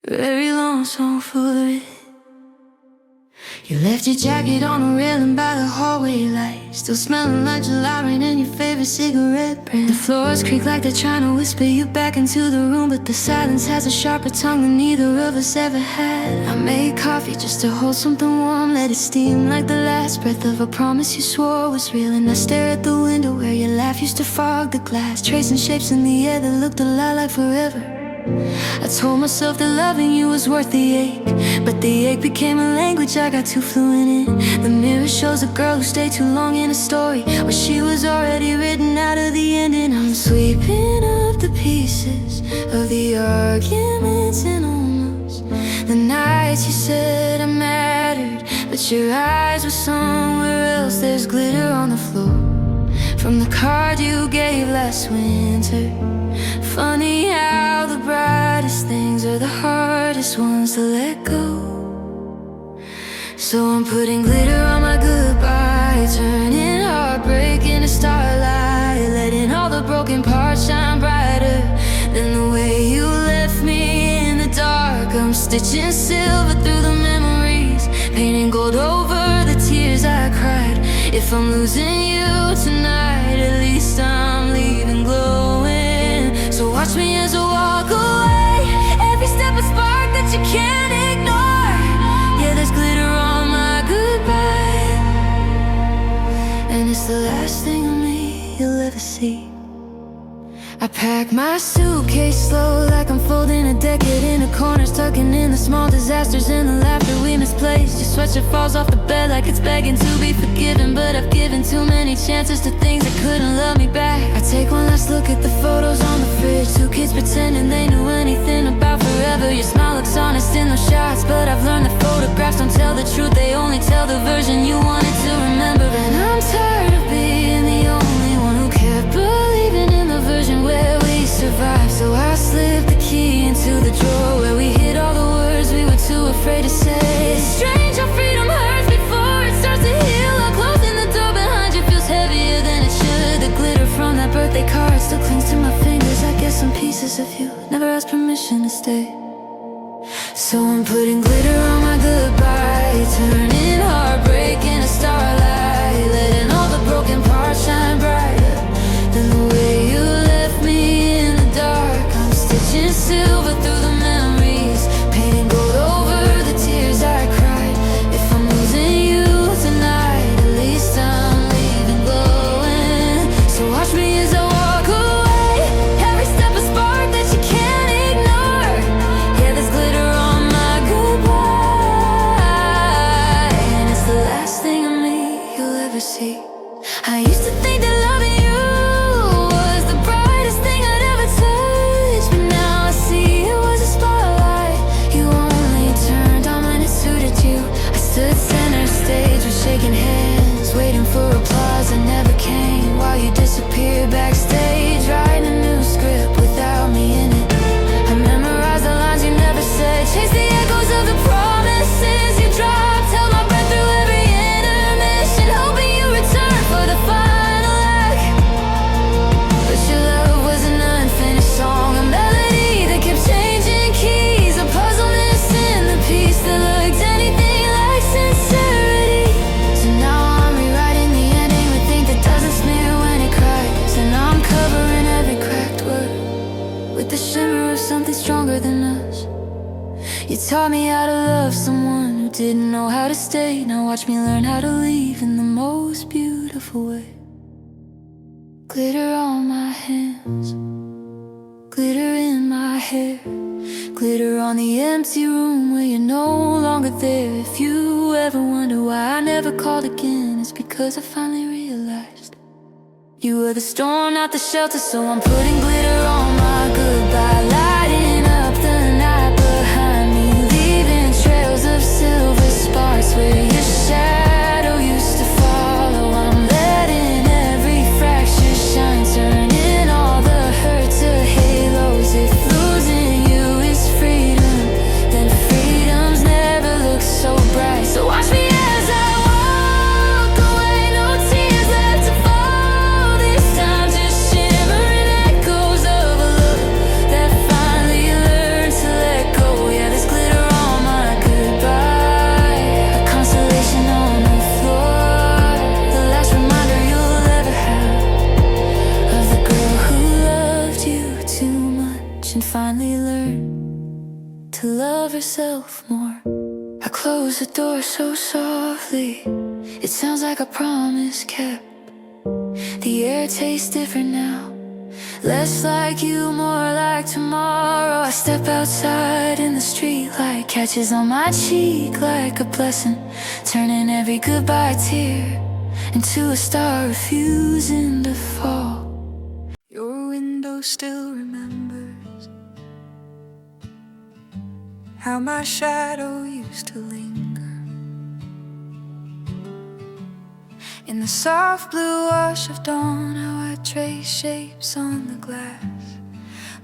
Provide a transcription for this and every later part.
Very long song for it. You left your jacket on the railing by the hallway light, still smelling like July rain and your favorite cigarette brand. The floors creak like they're trying to whisper you back into the room, but the silence has a sharper tongue than neither of us ever had. I made coffee just to hold something warm, let it steam like the last breath of a promise you swore was real. And I stare at the window where your laugh used to fog the glass, tracing shapes in the air that looked a lot like forever. I told myself that loving you was worth the ache, but the ache became a language I got too fluent in. The mirror shows a girl who stayed too long in a story where she was already written out of the ending. I'm sweeping up the pieces of the arguments and almost the nights you said I mattered, but your eyes were somewhere else. There's glitter on the floor from the card you gave last winter. Funny how the brightest things are the hardest ones to let go. So I'm putting glitter on my goodbye, turning heartbreak into starlight, letting all the broken parts shine brighter than the way you left me in the dark. I'm stitching silver through the memories, painting gold over the tears I cried. If I'm losing you tonight, at least I'm leaving glowing. So watch me as I walk away, every step a spark that you can't ignore. Yeah, there's glitter on my goodbye, and it's the last thing of me you'll ever see. I pack my suitcase slow, like I'm folding a decade into corners, tucking in the small disasters and the laughter we misplaced. Your sweatshirt falls off the bed like it's begging to be forgiven, but I've given too many chances to things that couldn't love me back. I take one last look at the photos on the fridge, two kids pretending they knew anything about forever. Your smile looks honest in those shots, but I've learned that photographs don't tell the truth, they only tell the version you wanted to remember. And I'm tired of being the only one who kept believing in the version where we survived. So I slipped the key into the drawer where we hid all the words we were too afraid to say. It's strange how freedom hurts before it starts to heal. While closing the door behind you feels heavier than it should. The glitter from that birthday card still clings to my fingers. I guess some pieces of you never asked permission to stay. So I'm putting glitter on my goodbye, turning heartbreak into starlight, letting all the broken parts shine brighter than the way you left me in the dark. I'm stitching silver through the memories, painting gold over the tears I cried. If I'm losing you tonight, at least I'm leaving glowing. So watch me as I walk away, every step a spark that you can't ignore. Yeah, there's glitter on my goodbye, and it's the last thing of me you'll ever see. I used to think that loving you was the brightest thing I'd ever touch, but now I see it was a spotlight you only turned on when it suited you. I stood center stage with shaking hands, waiting for applause that never came, while you disappeared backstage, writing a new script without me in it. I memorized the lines you never said, chased the echoes of the promises you dropped, held my breath through every intermission, hoping you returned for the final act. But your love was an unfinished song, a melody that kept changing keys, a puzzle missing the piece that looked anything like sincerity. So now I'm rewriting the ending with ink that doesn't smear when it cries, and I'm covering every cracked word with the shimmer of something stronger than us. You taught me how to love someone who didn't know how to stay. Now watch me learn how to leave in the most beautiful way. Glitter on my hands, glitter in my hair, glitter on the empty room where you're no longer there. If you ever wonder why I never called again, it's because I finally realized you were the storm, not the shelter. So I'm putting glitter on my goodbye, lighting up the night behind me, leaving trails of silver sparks where your shadow used to follow. I'm letting every fracture shine, turning all the hurt to halos. If losing you is freedom, then freedom's never looked so bright. So watch me as I walk away, no tears left to fall this time, just shimmering echoes of a to love herself more. I close the door so softly, it sounds like a promise kept. The air tastes different now, less like you, more like tomorrow. I step outside and the street light catches on my cheek like a blessing, turning every goodbye tear into a star refusing to fall. Your window still remembers how my shadow used to linger in the soft blue wash of dawn. How I trace shapes on the glass,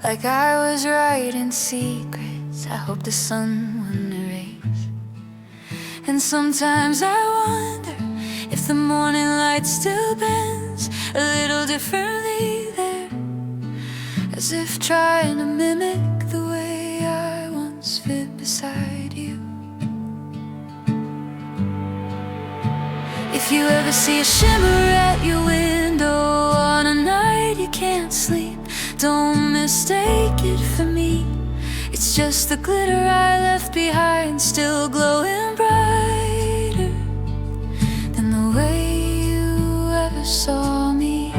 like I was writing secrets I hope the sun wouldn't erase. And sometimes I wonder if the morning light still bends a little differently there, as if trying to mimic the way I once fit beside you. If you ever see a shimmer at your window on a night you can't sleep, don't mistake it for me. It's just the glitter I left behind, still glowing brighter than the way you ever saw me.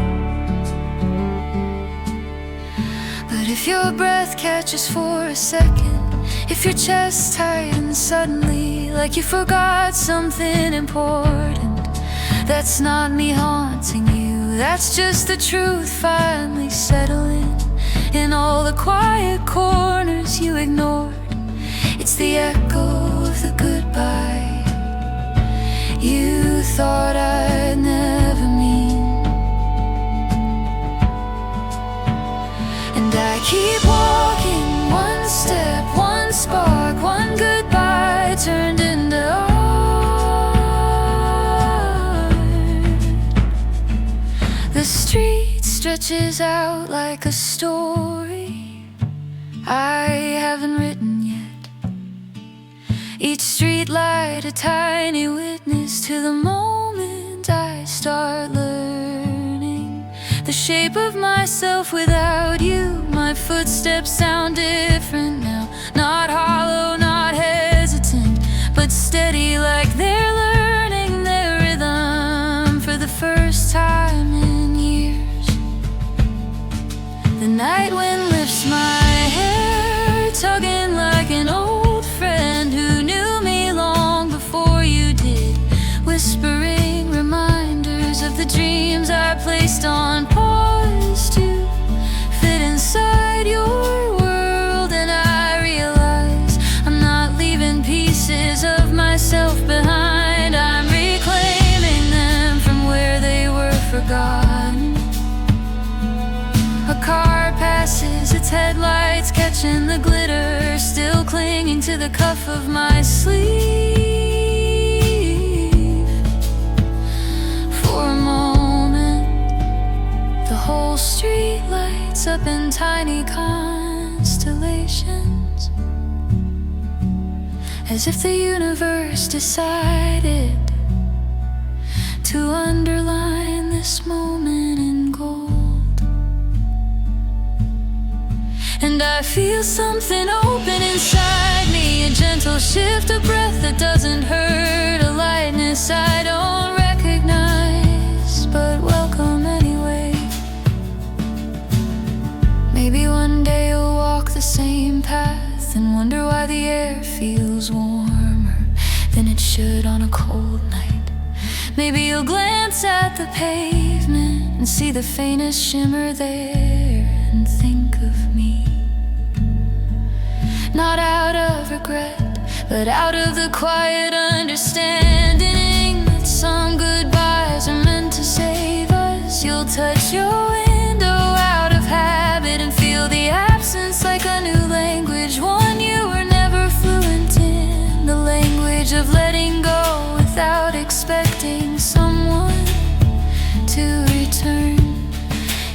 But if your breath catches for a second, if your chest tightens suddenly, like you forgot something important, that's not me haunting you, that's just the truth finally settling in all the quiet corners you ignored. It's the echo of the goodbye you thought I'd never mean. And I keep walking, one step, one spark, one goodbye turned into art. The street stretches out like a story I haven't written yet. Each street light a tiny witness to the moment I start learning the shape of myself without you. My footsteps sound different now, not hollow, not hesitant, but steady, like they're learning their rhythm for the first time in years. The night wind lifts my hair, tugging like an old friend who knew me long before you did, whispering reminders of the dreams I placed on pause to fit inside your world. And I realize I'm not leaving pieces of myself behind, I'm reclaiming them from where they were forgotten. A car passes, its headlights catching the glitter, still clinging to the cuff of my sleeve. For a moment, the whole street lights up in tiny constellations, as if the universe decided to underline this moment in gold. And I feel something open inside me, a gentle shift of breath that doesn't hurt, a lightness I don't recognize, but welcome anyway. Maybe one day you'll walk the same path and wonder why the air feels warmer than it should on a cold night. Maybe you'll glance at the pavement and see the faintest shimmer there and think of me. Not out of regret, but out of the quiet understanding that some goodbyes are meant to save us. You'll touch your window out of habit and feel the absence like a new language, one you were never fluent in, the language of letting go without expecting someone to return.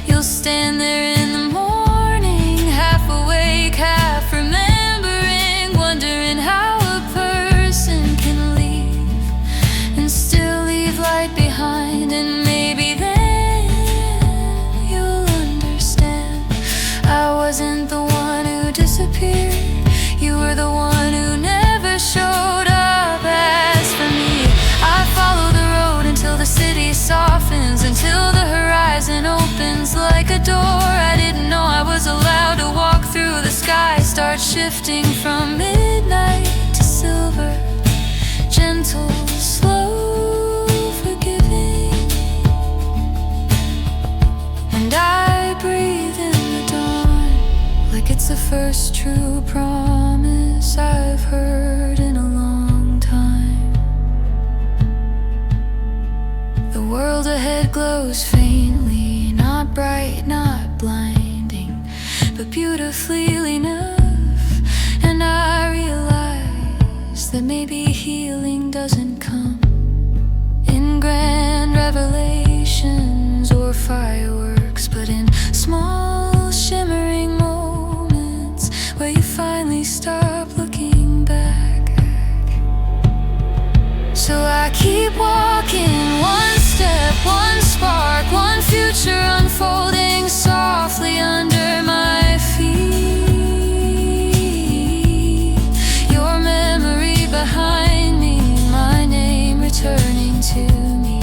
You'll stand there in the morning, half awake, half remembering, wondering how a person can leave and still leave light behind. And maybe then door. I didn't know I was allowed to walk through. The sky starts shifting from midnight to silver, gentle, slow, forgiving. And I breathe in the dawn like it's the first true promise I've heard in a long time. The world ahead glows faintly, not bright, not blinding, but beautifully enough. And I realize that maybe healing doesn't come in grand revelations or fireworks, but in small shimmering moments where you finally stop looking back. So I keep walking, one step, one spark, one future unfolding softly under my feet. Your memory behind me, my name returning to me,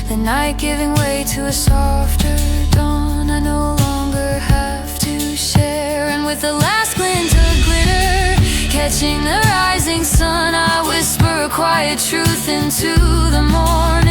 the night giving way to a softer dawn I no longer have to share. And with the last glint of glitter catching the rising sun, I whisper a quiet truth into the morning.